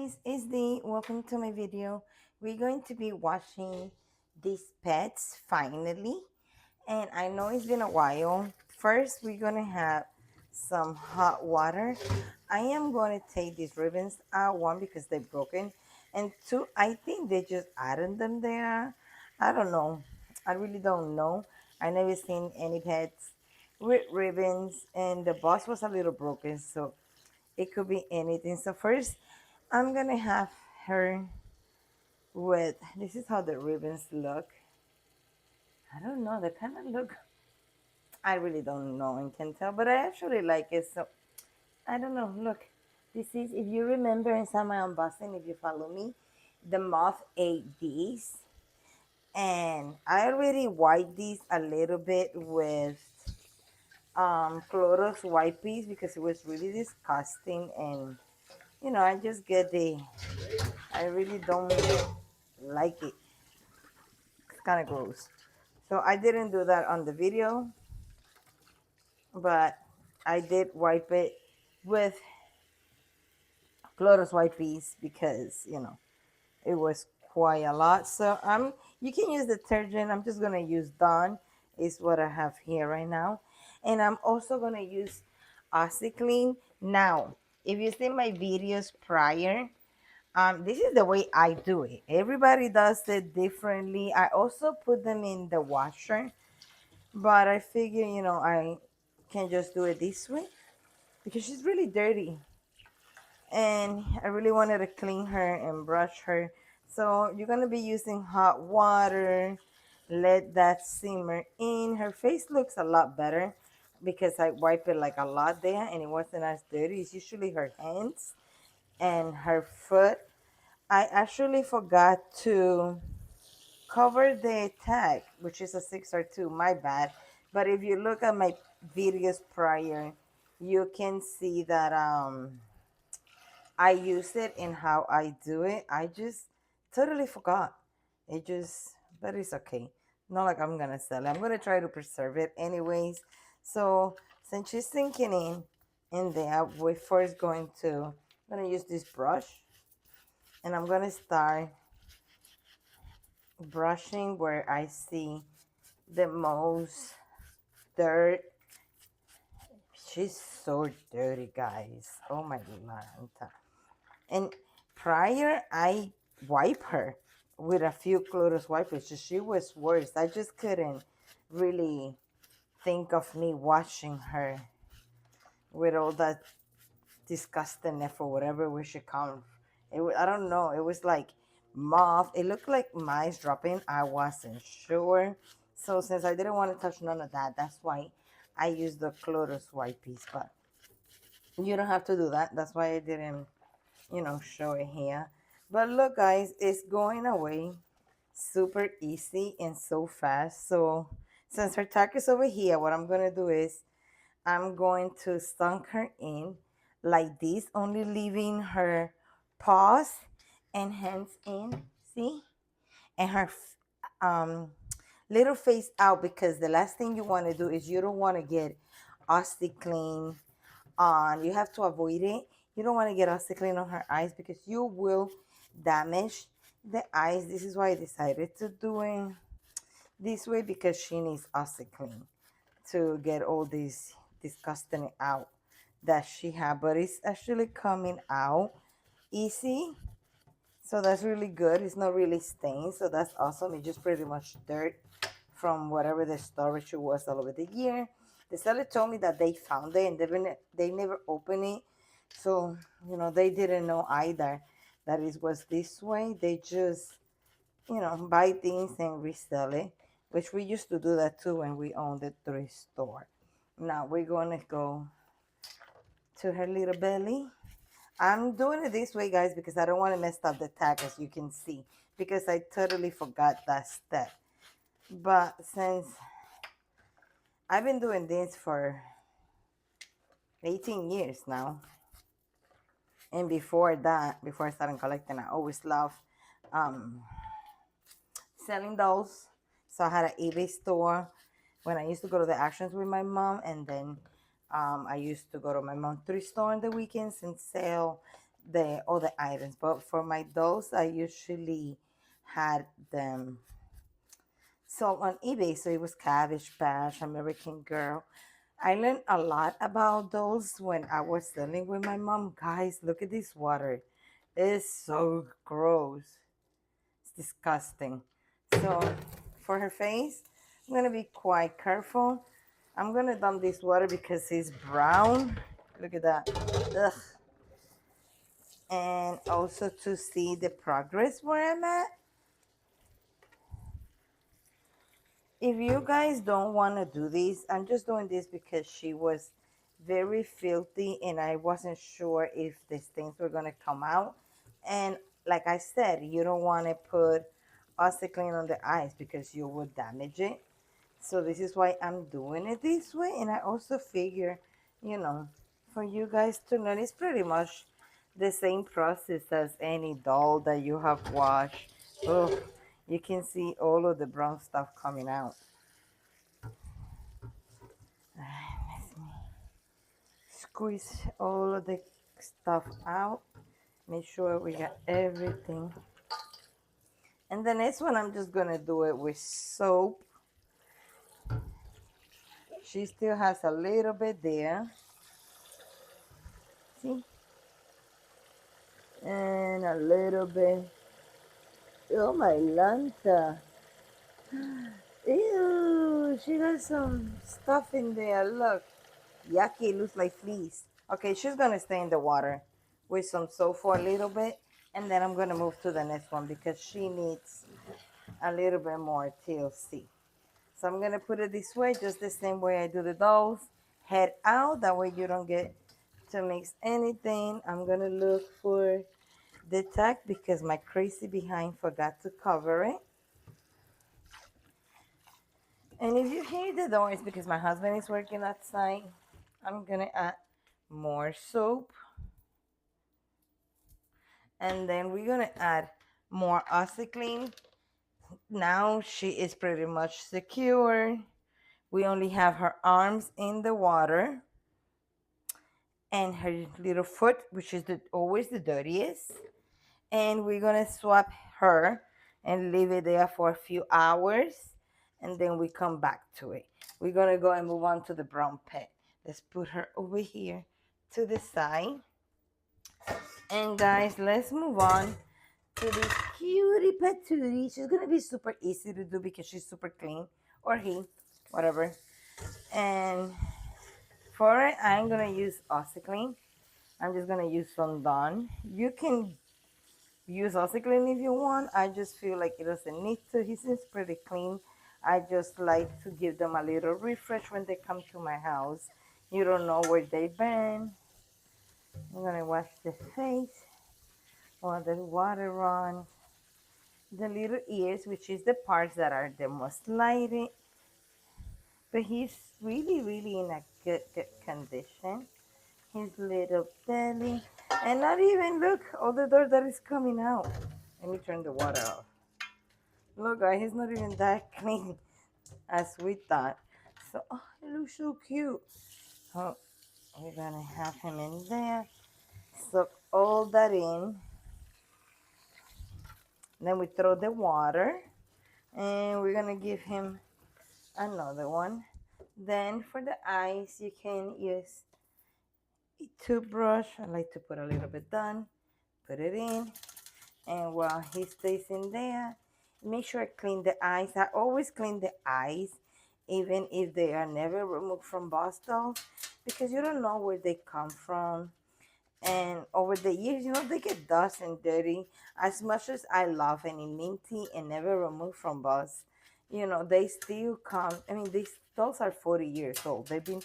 guys, it's Dee. Welcome to my video. We're going to be washing these pets finally. And I know it's been a while. First, we're going to have some hot water. I am going to take these ribbons out, one, because they're broken. And two, I think they just added them there. I don't know. I really don't know. I never seen any pets with ribbons. And the box was a little broken. So it could be anything. So first, I'm gonna have her with, this is how the ribbons look. I don't know, they kind of look, I really don't know and can tell, but I actually like it. So I don't know. Look, this is, if you remember inside my unboxing, if you follow me, the moth ate these, and I already wiped these a little bit with Clorox wipes because it was really disgusting. And I just get the, I really don't like it. It's kind of gross. So I didn't do that on the video, but I did wipe it with Clorox wipes because it was quite a lot. So you can use detergent. I'm just gonna use Dawn is what I have here right now, and I'm also gonna use OxyClean. Now, if you see my videos prior, this is the way I do it. Everybody does it differently. I also put them in the washer, but I figure, I can just do it this way because she's really dirty. And I really wanted to clean her and brush her. So you're going to be using hot water. Let that simmer in. Her face looks a lot better because I wipe it like a lot there and it wasn't as dirty. It's usually her hands and her foot. I actually forgot to cover the tag, which is a 6 or 2, my bad. But if you look at my videos prior, you can see that I use it in how I do it. I just totally forgot. It just, but it's okay. Not like I'm gonna sell it. I'm gonna try to preserve it anyways. So since she's sinking in there, we're first I'm gonna use this brush and I'm gonna start brushing where I see the most dirt. She's so dirty, guys. Oh my god. And prior, I wipe her with a few Clorox wipes. She was worse. I just couldn't really think of me washing her with all that disgustingness or whatever where she come. I don't know. It was like moth. It looked like mice dropping. I wasn't sure. So since I didn't want to touch none of that, that's why I used the Clorox wipes. But you don't have to do that. That's why I didn't show it here. But look, guys, it's going away super easy and so fast. So since her tack is over here, what I'm going to do is I'm going to stunk her in like this, only leaving her paws and hands in, see? And her um, little face out, because the last thing you want to do is you don't want to get OxyClean on. You have to avoid it. You don't want to get OxyClean on her eyes because you will damage the eyes. This is why I decided to do it this way, because she needs OxyClean to get all this disgusting out that she had. But it's actually coming out easy. So that's really good. It's not really stained. So that's awesome. It's just pretty much dirt from whatever the storage was all over the year. The seller told me that they found it and they never opened it. So, they didn't know either that it was this way. They just, buy things and resell it, which we used to do that too when we owned the thrift store. Now we're going to go to her little belly. I'm doing it this way, guys, because I don't want to mess up the tag, as you can see, because I totally forgot that step. But since I've been doing this for 18 years now, and before that, before I started collecting, I always loved um, selling dolls. So I had an eBay store when I used to go to the auctions with my mom, and then I used to go to my mom's thrift store on the weekends and sell the other items. But for my dolls, I usually had them sold on eBay. So it was Cabbage Patch, American Girl. I learned a lot about those when I was selling with my mom. Guys, look at this water. It's so gross. It's disgusting. So for her face, I'm gonna be quite careful. I'm gonna dump this water because it's brown. Look at that. Ugh. And also to see the progress where I'm at. If you guys don't want to do this, I'm just doing this because she was very filthy and I wasn't sure if the stains were going to come out. And like I said, you don't want to put Clean on the eyes because you would damage it. So this is why I'm doing it this way. And I also figure, you know, for you guys to learn, it's pretty much the same process as any doll that you have washed. Oh, you can see all of the brown stuff coming out. Let me squeeze all of the stuff out. Make sure we got everything. And the next one, I'm just gonna do it with soap. She still has a little bit there. See? And a little bit. Oh my Lanta. Ew, she got some stuff in there. Look. Yucky, it looks like fleas. Okay, she's gonna stay in the water with some soap for a little bit. And then I'm gonna move to the next one because she needs a little bit more TLC. So I'm gonna put it this way, just the same way I do the dolls. Head out, that way you don't get to mix anything. I'm gonna look for the tag because my crazy behind forgot to cover it. And if you hear the door, it's because my husband is working outside. I'm gonna add more soap. And then we're gonna add more Clean. Now she is pretty much secure. We only have her arms in the water and her little foot, which is always the dirtiest. And we're gonna swap her and leave it there for a few hours, and then we come back to it. We're gonna go and move on to the brown pet. Let's put her over here to the side. And guys, let's move on to this cutie patootie. She's gonna be super easy to do because she's super clean, or he, whatever. And for it, I'm gonna use Clean. I'm just gonna use some Dawn. You can use Clean if you want. I just feel like it doesn't need to. He seems pretty clean. I just like to give them a little refresh when they come to my house. You don't know where they've been. I'm gonna wash the face while the water runs. The little ears, which is the parts that are the most lighted. But he's really, really in a good condition. His little belly. And not even, look, all the dirt that is coming out. Let me turn the water off. Look, guys, he's not even that clean as we thought. So, oh, he looks so cute. Oh, we're going to have him in there. Soak all that in. Then we throw the water. And we're going to give him another one. Then for the eyes, you can use a toothbrush. I like to put a little bit done. Put it in. And while he stays in there, make sure I clean the eyes. I always clean the eyes, even if they are never removed from boss dolls, because you don't know where they come from. And over the years, they get dust and dirty. As much as I love any minty and never removed from boss, they still come. I mean, these dolls are 40 years old. They've been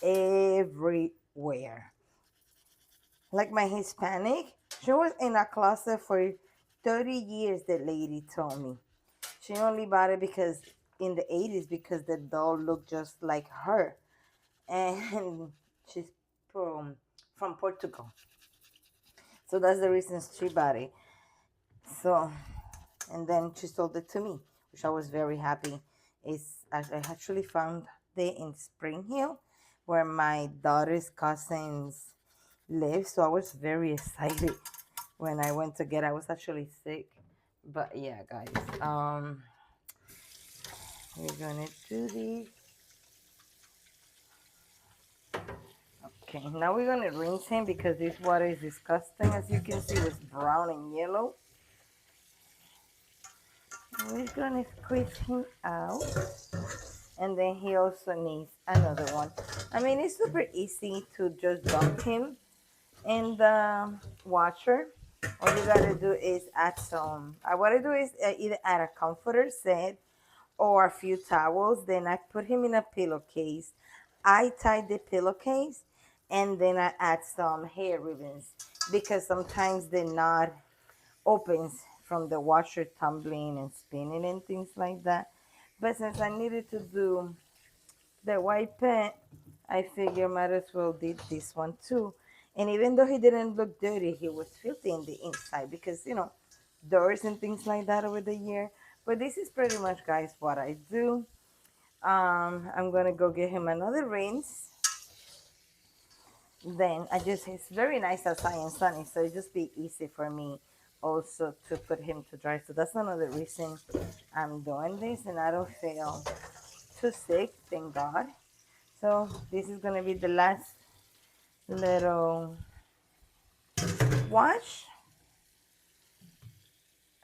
everywhere. Like my Hispanic, she was in a closet for 30 years, the lady told me. She only bought it because in the 80s because the doll looked just like her. And she's from Portugal. So that's the reason she bought it. So, and then she sold it to me, which I was very happy. I actually found it in Spring Hill, where my daughter's cousins live. So I was very excited when I went to get. I was actually sick, but yeah, guys. We're gonna do this. Okay, now we're gonna rinse him because this water is disgusting. As you can see, it's brown and yellow. We're gonna squeeze him out, and then he also needs another one. I mean, it's super easy to just dump him in the washer. All you gotta do is add some. What I do is either add a comforter set or a few towels. Then I put him in a pillowcase. I tie the pillowcase, and then I add some hair ribbons because sometimes the knot opens from the washer tumbling and spinning and things like that. But since I needed to do the white paint, I figure might as well did this one too. And even though he didn't look dirty, he was filthy in the inside because doors and things like that over the year. But this is pretty much, guys, what I do. I'm gonna go get him another rinse. Then it's very nice outside and sunny, so it just be easy for me also to put him to dry. So that's another reason I'm doing this, and I don't feel too sick, thank God. So this is gonna be the last little wash.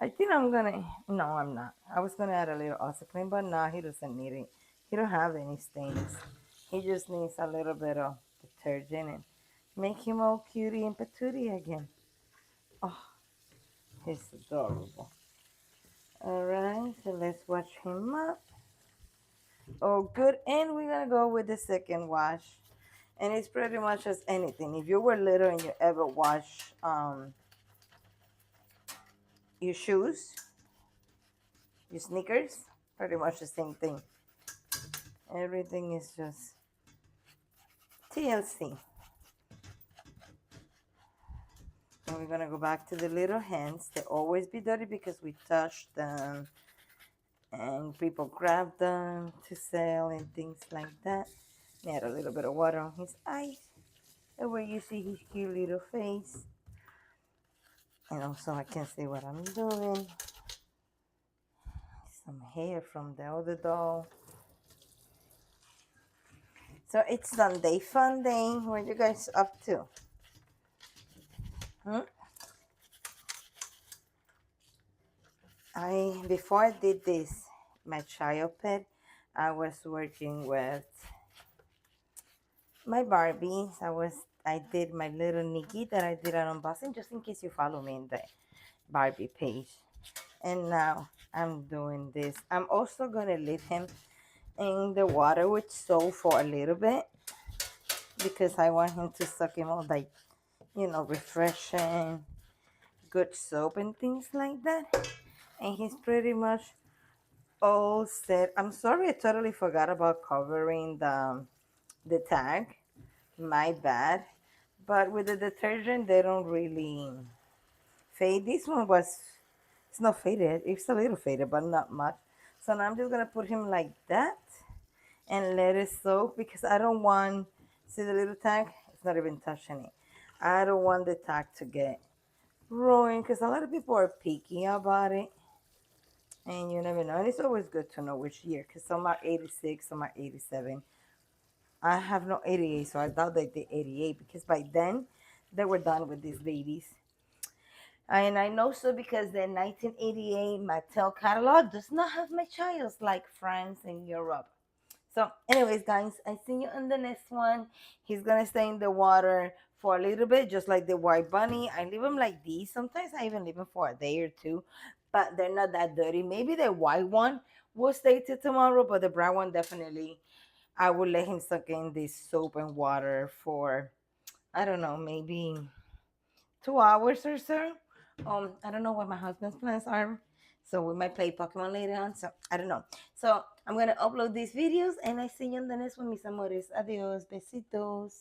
I think I'm gonna, no, I'm not. I was gonna add a little clean, but no, he doesn't need it. He don't have any stains. He just needs a little bit of detergent and make him all cutie and patootie again. Oh, he's adorable. All right, so let's wash him up. Oh, good. And we're gonna go with the second wash. And it's pretty much as anything. If you were little and you ever wash your shoes, your sneakers, pretty much the same thing. Everything is just TLC. And we're gonna go back to the little hands. They always be dirty because we touch them and people grab them to sell and things like that. Add a little bit of water on his eyes, and where you see his cute little face. And also I can see what I'm doing. Some hair from the other doll. So it's Sunday fun day. What are you guys up to? Hmm? Before I did this, my child pet, I was working with my Barbies. I did my little Nikki that I did an unboxing just in case you follow me in the Barbie page. And now I'm doing this. I'm also gonna leave him in the water with soap for a little bit because I want him to suck him all like refreshing good soap and things like that. And he's pretty much all set. I'm sorry, I totally forgot about covering the tag. My bad. But with the detergent, they don't really fade. This one it's not faded. It's a little faded, but not much. So now I'm just gonna put him like that and let it soak because I don't want, see the little tag? It's not even touching it. I don't want the tag to get ruined because a lot of people are picky about it. And you never know. And it's always good to know which year because some are 86, some are 87. I have no 88, so I doubt they did 88 because by then they were done with these babies. And I know so because the 1988 Mattel catalog does not have my childs like France and Europe. So, anyways, guys, I see you on the next one. He's gonna stay in the water for a little bit, just like the white bunny. I leave him like these. Sometimes I even leave him for a day or two, but they're not that dirty. Maybe the white one will stay till tomorrow, but the brown one definitely. I would let him suck in this soap and water for I don't know, maybe 2 hours or so. I don't know what my husband's plans are. So we might play Pokemon later on. So I don't know. So I'm gonna upload these videos and I see you in the next one, mis amores. Adios, besitos.